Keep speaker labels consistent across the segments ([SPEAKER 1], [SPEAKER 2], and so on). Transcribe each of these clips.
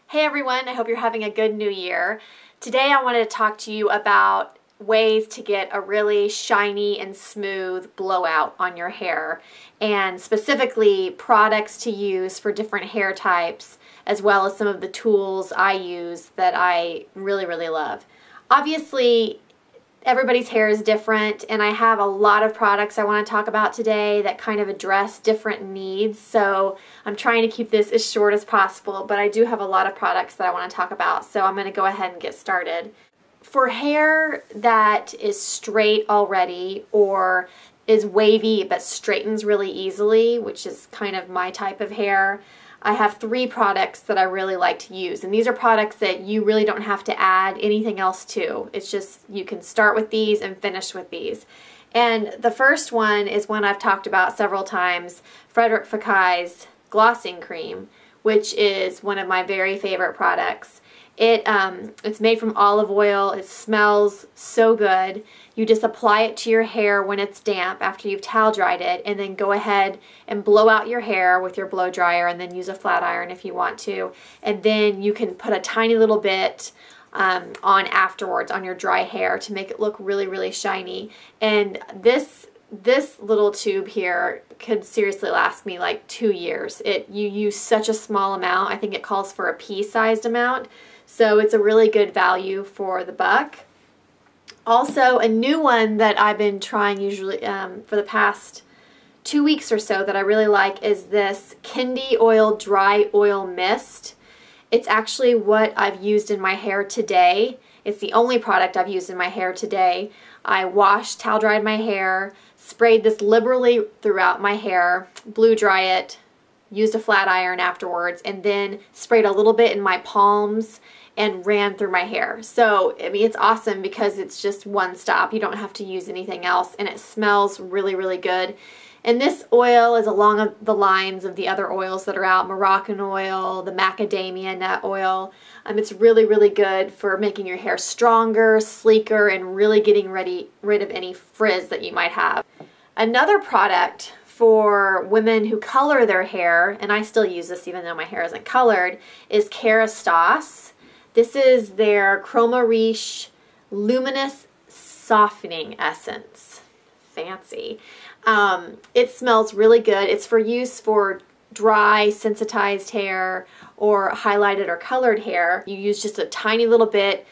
[SPEAKER 1] Hey everyone, I hope you're having a good new year. Today I wanted to talk to you about ways to get a really shiny and smooth blowout on your hair, and specifically products to use for different hair types, as well as some of the tools I use that I really love. Obviously, everybody's hair is different, and I have a lot of products I want to talk about today that kind of address different needs, so I'm trying to keep this as short as possible, but I do have a lot of products that I want to talk about, so I'm going to go ahead and get started. For hair that is straight already or is wavy but straightens really easily, which is kind of my type of hair, I have 3 products that I really like to use, and these are products that you really don't have to add anything else to. It's just you can start with these and finish with these. And the first one is one I've talked about several times, Fekkai's Glossing Cream, which is one of my very favorite products. It's made from olive oil. It smells so good. You just apply it to your hair when it's damp after you've towel dried it, and then go ahead and blow out your hair with your blow dryer, and then use a flat iron if you want to. And then you can put a tiny little bit on afterwards on your dry hair to make it look really shiny. And this little tube here could seriously last me like 2 years. You use such a small amount. I think it calls for a pea-sized amount. So it's a really good value for the buck. Also, a new one that I've been trying usually for the past 2 weeks or so that I really like is this Kendi Oil Dry Mist. It's actually what I've used in my hair today. It's the only product I've used in my hair today. I washed, towel dried my hair, sprayed this liberally throughout my hair, blew dry it, used a flat iron afterwards, and then sprayed a little bit in my palms and ran through my hair. So, I mean, it's awesome because it's just one stop. You don't have to use anything else, and it smells really good. And this oil is along the lines of the other oils that are out, Moroccan oil, the macadamia nut oil. It's really good for making your hair stronger, sleeker, and really getting rid of any frizz that you might have. Another product for women who color their hair, and I still use this even though my hair isn't colored, is Kerastase. This is their Chroma Riche Luminous Softening Essence. Fancy. It smells really good. It's for use for dry, sensitized hair or highlighted or colored hair. You use just a tiny little bit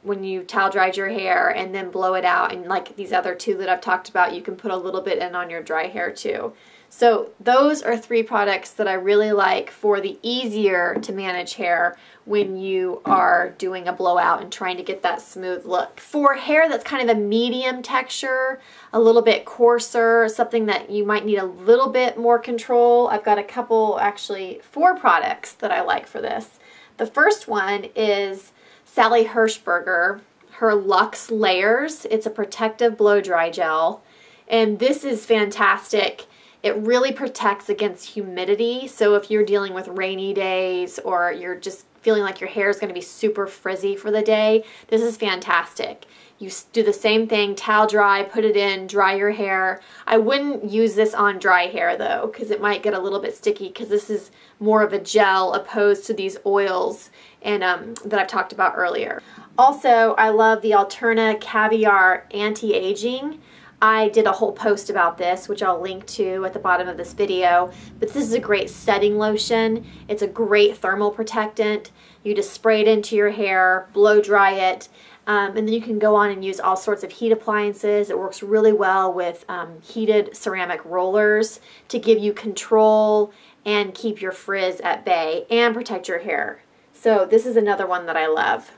[SPEAKER 1] when you towel dried your hair and then blow it out. And like these other 2 that I've talked about, you can put a little bit in on your dry hair too. So those are 3 products that I really like for the easier to manage hair when you are doing a blowout and trying to get that smooth look. For hair that's kind of a medium texture, a little bit coarser, something that you might need a little bit more control, I've got a couple, actually 4 products that I like for this. The first one is Sally Hershberger, her Luxe Layers. It's a protective blow dry gel, and this is fantastic. It really protects against humidity, so if you're dealing with rainy days or you're just feeling like your hair is going to be super frizzy for the day, this is fantastic. You do the same thing, towel dry, put it in, dry your hair. I wouldn't use this on dry hair though, because it might get a little bit sticky, because this is more of a gel opposed to these oils and that I've talked about earlier. Also, I love the Alterna Caviar Anti-Aging. I did a whole post about this, which I'll link to at the bottom of this video, but this is a great setting lotion. It's a great thermal protectant. You just spray it into your hair, blow dry it, and then you can go on and use all sorts of heat appliances. It works really well with heated ceramic rollers to give you control and keep your frizz at bay and protect your hair. So this is another one that I love.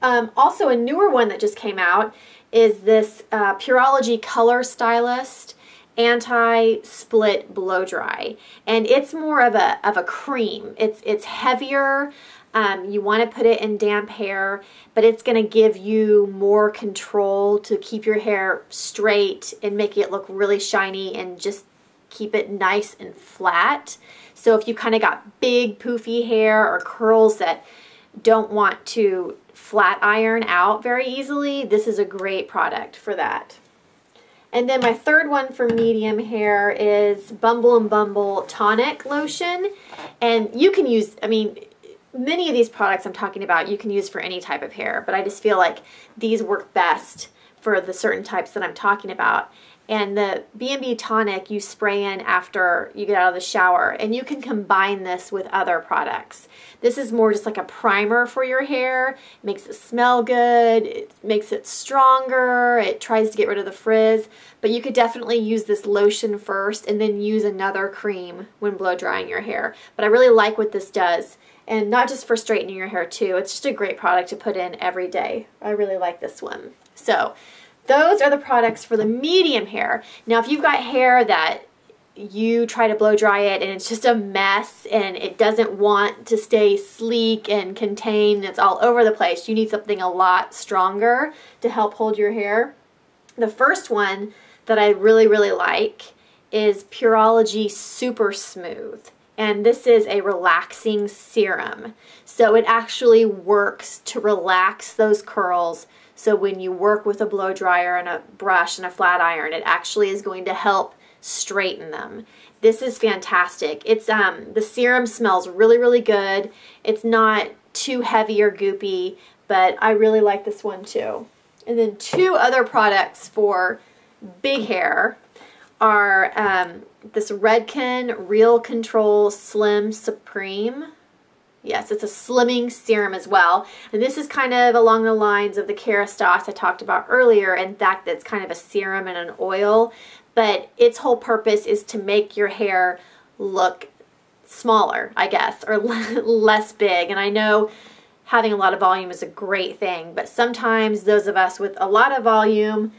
[SPEAKER 1] Also, a newer one that just came out is this Pureology Color Stylist Anti-Split Blow Dry, and it's more of a cream. It's heavier. You want to put it in damp hair, but it's going to give you more control to keep your hair straight and make it look really shiny and just keep it nice and flat. So if you kind of got big poofy hair or curls that don't want to flat iron out very easily, this is a great product for that. And then my third one for medium hair is Bumble and Bumble Tonic Lotion. And you can use, I mean, many of these products I'm talking about you can use for any type of hair, but I just feel like these work best for the certain types that I'm talking about. And the B&B tonic you spray in after you get out of the shower, and you can combine this with other products. This is more just like a primer for your hair. It makes it smell good, it makes it stronger, it tries to get rid of the frizz, but you could definitely use this lotion first and then use another cream when blow drying your hair. But I really like what this does, and not just for straightening your hair too. It's just a great product to put in every day. I really like this one. So those are the products for the medium hair. Now, if you've got hair that you try to blow dry it and it's just a mess and it doesn't want to stay sleek and contained, it's all over the place, you need something a lot stronger to help hold your hair. The first one that I really, really like is Pureology Super Smooth. And this is a relaxing serum. So it actually works to relax those curls. So when you work with a blow dryer and a brush and a flat iron, it actually is going to help straighten them. This is fantastic. It's the serum smells really, really good. It's not too heavy or goopy, but I really like this one too. And then two other products for big hair are this Redken Real Control Slim Supreme. Yes, it's a slimming serum as well. And this is kind of along the lines of the Kerastase I talked about earlier. In fact, it's kind of a serum and an oil, but its whole purpose is to make your hair look smaller, I guess, or less big. And I know having a lot of volume is a great thing, but sometimes those of us with a lot of volume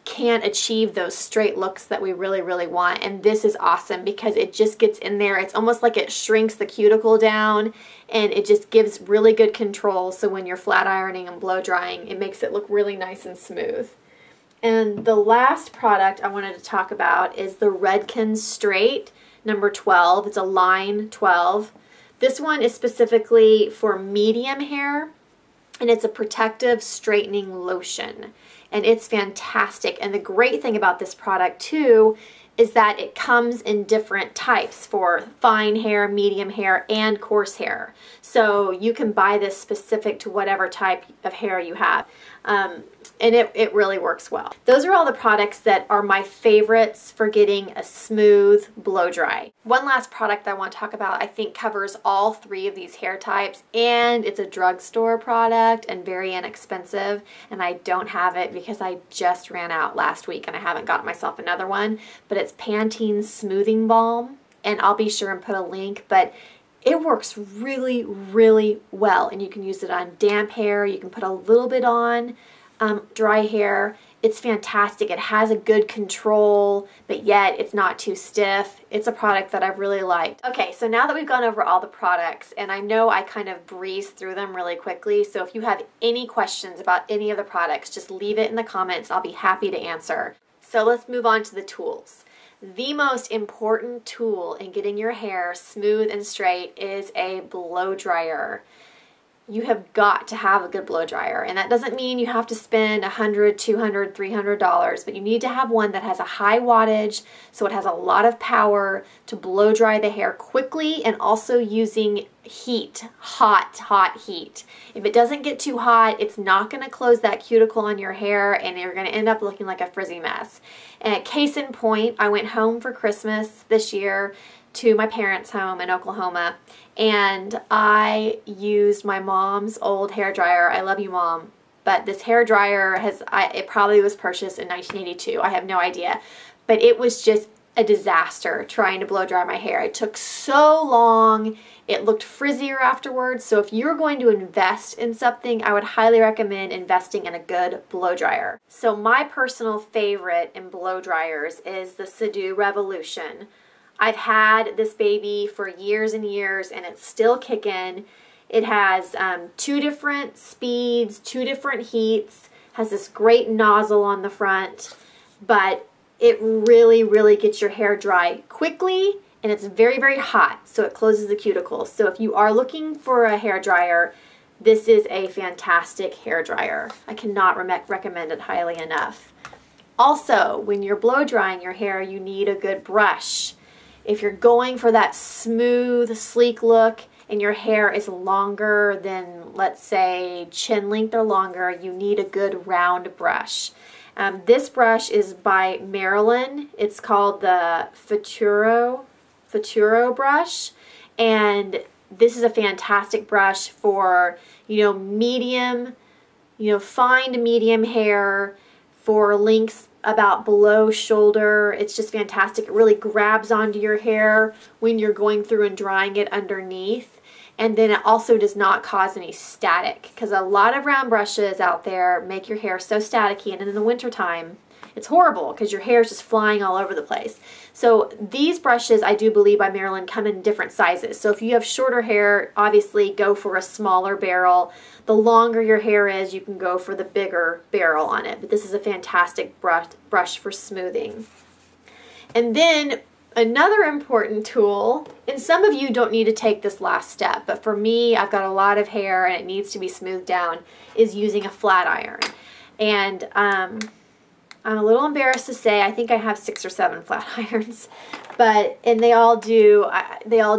[SPEAKER 1] can't achieve those straight looks that we really, really want. And this is awesome because it just gets in there. It's almost like it shrinks the cuticle down, and it just gives really good control. So when you're flat ironing and blow drying, it makes it look really nice and smooth. And the last product I wanted to talk about is the Redken Straight number 12. It's a line 12. This one is specifically for medium hair, and it's a protective straightening lotion. And it's fantastic. And the great thing about this product too is that it comes in different types for fine hair, medium hair, and coarse hair. So you can buy this specific to whatever type of hair you have. And it really works well. Those are all the products that are my favorites for getting a smooth blow dry. One last product I want to talk about I think covers all three of these hair types, and it's a drugstore product and very inexpensive, and I don't have it because I just ran out last week and I haven't got myself another one, but it's Pantene Smoothing Balm, and I'll be sure and put a link, but it works really, really well, and you can use it on damp hair. You can put a little bit on dry hair. It's fantastic. It has a good control, but yet it's not too stiff. It's a product that I've really liked. Okay, so now that we've gone over all the products, and I know I kind of breezed through them really quickly, so if you have any questions about any of the products, just leave it in the comments. I'll be happy to answer. So let's move on to the tools. The most important tool in getting your hair smooth and straight is a blow dryer. You have got to have a good blow dryer, and that doesn't mean you have to spend $100, $200, $300, but you need to have one that has a high wattage, so it has a lot of power to blow dry the hair quickly, and also using heat, hot heat. If it doesn't get too hot, it's not going to close that cuticle on your hair, and you're going to end up looking like a frizzy mess. And case in point, I went home for Christmas this year to my parents' home in Oklahoma, and I used my mom's old hair dryer. I love you, Mom, but this hair dryer it probably was purchased in 1982. I have no idea, but it was just a disaster trying to blow dry my hair. It took so long. It looked frizzier afterwards. So if you're going to invest in something, I would highly recommend investing in a good blow dryer. So my personal favorite in blow dryers is the Sedu Revolution. I've had this baby for years and years, and it's still kicking. It has 2 different speeds, 2 different heats, has this great nozzle on the front, but it really, really gets your hair dry quickly, and it's very, very hot, so it closes the cuticles. So if you are looking for a hair dryer, this is a fantastic hair dryer. I cannot recommend it highly enough. Also, when you're blow drying your hair, you need a good brush. If you're going for that smooth, sleek look, and your hair is longer than, let's say, chin length or longer, you need a good round brush. This brush is by Marilyn. It's called the Futuro brush, and this is a fantastic brush for, medium, fine to medium hair, for lengths about below shoulder. It's just fantastic. It really grabs onto your hair when you're going through and drying it underneath. And then it also does not cause any static, because a lot of round brushes out there make your hair so staticky, and in the wintertime it's horrible because your hair is just flying all over the place. So these brushes, I do believe by Marilyn, come in different sizes. So if you have shorter hair, obviously go for a smaller barrel. The longer your hair is, you can go for the bigger barrel on it. But this is a fantastic brush for smoothing. And then another important tool, and some of you don't need to take this last step, but for me, I've got a lot of hair and it needs to be smoothed down, is using a flat iron. And I'm a little embarrassed to say I think I have 6 or 7 flat irons, and they all do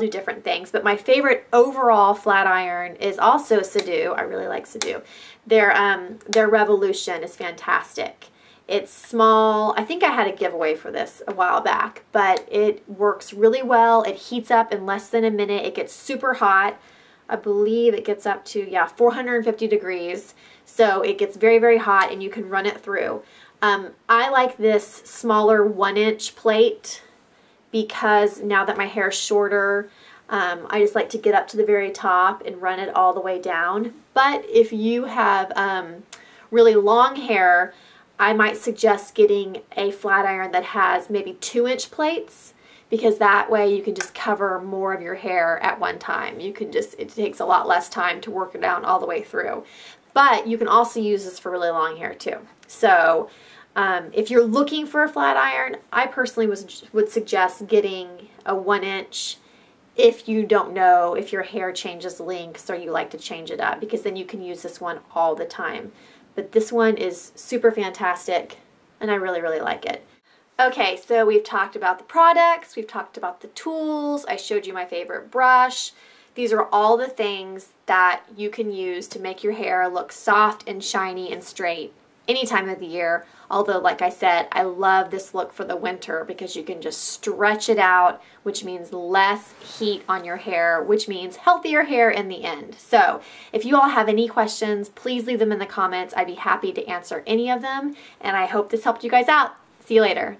[SPEAKER 1] different things. But my favorite overall flat iron is also Sedu. I really like Sedu. Their Revolution is fantastic. It's small. I think I had a giveaway for this a while back, but it works really well. It heats up in less than a minute. It gets super hot. I believe it gets up to 450 degrees. So it gets very, very hot, and you can run it through. I like this smaller 1-inch plate because now that my hair is shorter, I just like to get up to the very top and run it all the way down. But if you have really long hair, I might suggest getting a flat iron that has maybe 2-inch plates, because that way you can just cover more of your hair at one time. It takes a lot less time to work it down all the way through. But you can also use this for really long hair too. So if you're looking for a flat iron, I personally would suggest getting a 1-inch if you don't know if your hair changes lengths or you like to change it up, because then you can use this one all the time. But this one is super fantastic, and I really, really like it. Okay, so we've talked about the products, we've talked about the tools, I showed you my favorite brush. These are all the things that you can use to make your hair look soft and shiny and straight any time of the year. Although, like I said, I love this look for the winter because you can just stretch it out, which means less heat on your hair, which means healthier hair in the end. So if you all have any questions, please leave them in the comments. I'd be happy to answer any of them, and I hope this helped you guys out. See you later.